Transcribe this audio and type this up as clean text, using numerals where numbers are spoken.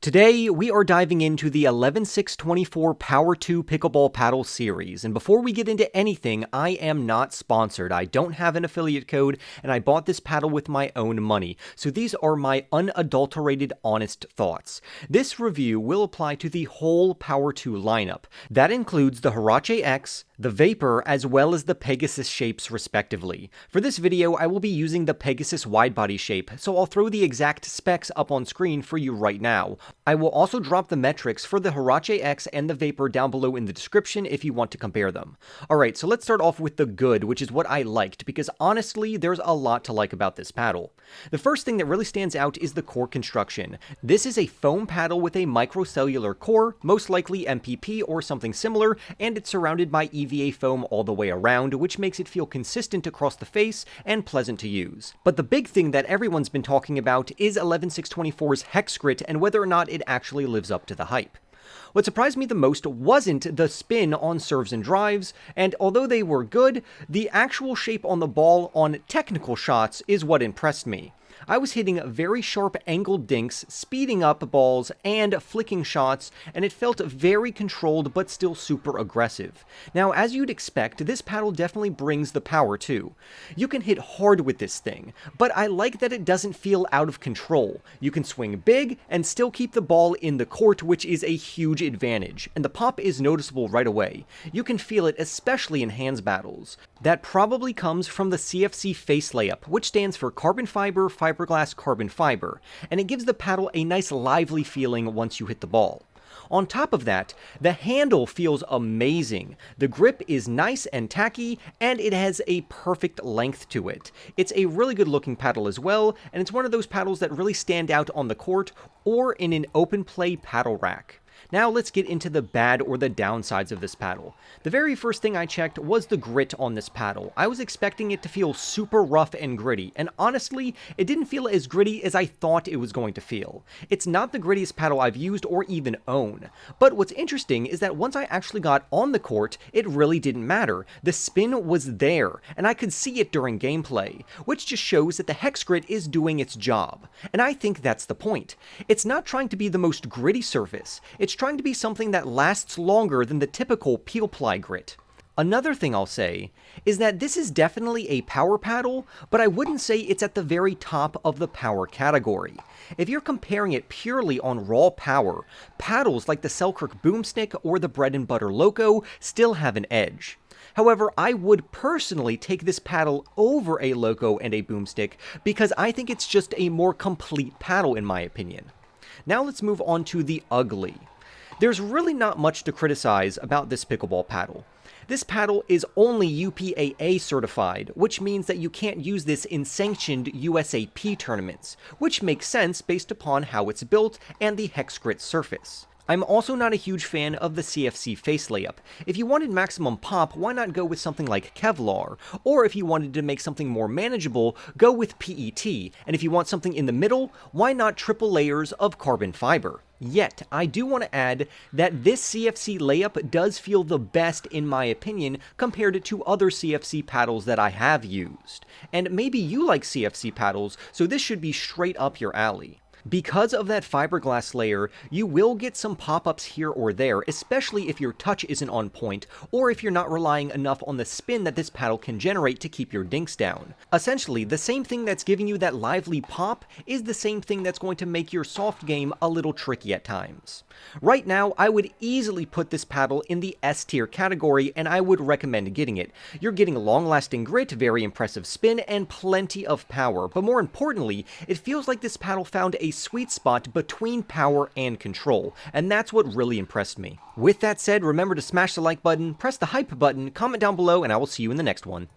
Today, we are diving into the 11SIX24 Power 2 Pickleball Paddle series, and before we get into anything, I am not sponsored. I don't have an affiliate code, and I bought this paddle with my own money, so these are my unadulterated, honest thoughts. This review will apply to the whole Power 2 lineup. That includes the Hurache-X, the Vapor, as well as the Pegasus shapes respectively. For this video, I will be using the Pegasus widebody shape, so I'll throw the exact specs up on screen for you right now. I will also drop the metrics for the Hurache-X and the Vapor down below in the description if you want to compare them. Alright, so let's start off with the good, which is what I liked, because honestly, there's a lot to like about this paddle. The first thing that really stands out is the core construction. This is a foam paddle with a microcellular core, most likely MPP or something similar, and it's surrounded by EVA foam all the way around, which makes it feel consistent across the face and pleasant to use. But the big thing that everyone's been talking about is 11SIX24's Hexgrit and whether or not it actually lives up to the hype. What surprised me the most wasn't the spin on serves and drives, and although they were good, the actual shape on the ball on technical shots is what impressed me. I was hitting very sharp angled dinks, speeding up balls, and flicking shots, and it felt very controlled but still super aggressive. Now, as you'd expect, this paddle definitely brings the power too. You can hit hard with this thing, but I like that it doesn't feel out of control. You can swing big and still keep the ball in the court, which is a huge advantage, and the pop is noticeable right away. You can feel it especially in hands battles. That probably comes from the CFC face layup, which stands for carbon fiber, fiberglass, carbon fiber, and it gives the paddle a nice lively feeling once you hit the ball. On top of that, the handle feels amazing. The grip is nice and tacky, and it has a perfect length to it. It's a really good looking paddle as well, and it's one of those paddles that really stand out on the court or in an open play paddle rack. Now let's get into the bad or the downsides of this paddle. The very first thing I checked was the grit on this paddle. I was expecting it to feel super rough and gritty, and honestly, it didn't feel as gritty as I thought it was going to feel. It's not the grittiest paddle I've used or even own. But what's interesting is that once I actually got on the court, it really didn't matter. The spin was there, and I could see it during gameplay, which just shows that the Hexgrit is doing its job. And I think that's the point. It's not trying to be the most gritty surface, it's trying to be something that lasts longer than the typical peel ply grit. Another thing I'll say is that this is definitely a power paddle, but I wouldn't say it's at the very top of the power category. If you're comparing it purely on raw power, paddles like the Selkirk Boomstick or the Bread and Butter Loco still have an edge. However, I would personally take this paddle over a Loco and a Boomstick because I think it's just a more complete paddle in my opinion. Now let's move on to the ugly. There's really not much to criticize about this pickleball paddle. This paddle is only UPAA certified, which means that you can't use this in sanctioned USAP tournaments, which makes sense based upon how it's built and the Hexgrit surface. I'm also not a huge fan of the CFC face layup. If you wanted maximum pop, why not go with something like Kevlar? Or if you wanted to make something more manageable, go with PET. And if you want something in the middle, why not triple layers of carbon fiber? Yet, I do want to add that this CFC layup does feel the best in my opinion compared to other CFC paddles that I have used. And maybe you like CFC paddles, so this should be straight up your alley. Because of that fiberglass layer, you will get some pop-ups here or there, especially if your touch isn't on point, or if you're not relying enough on the spin that this paddle can generate to keep your dinks down. Essentially, the same thing that's giving you that lively pop is the same thing that's going to make your soft game a little tricky at times. Right now, I would easily put this paddle in the S tier category, and I would recommend getting it. You're getting long-lasting grit, very impressive spin, and plenty of power, but more importantly, it feels like this paddle found a sweet spot between power and control, and that's what really impressed me. With that said, remember to smash the like button, press the hype button, comment down below, and I will see you in the next one.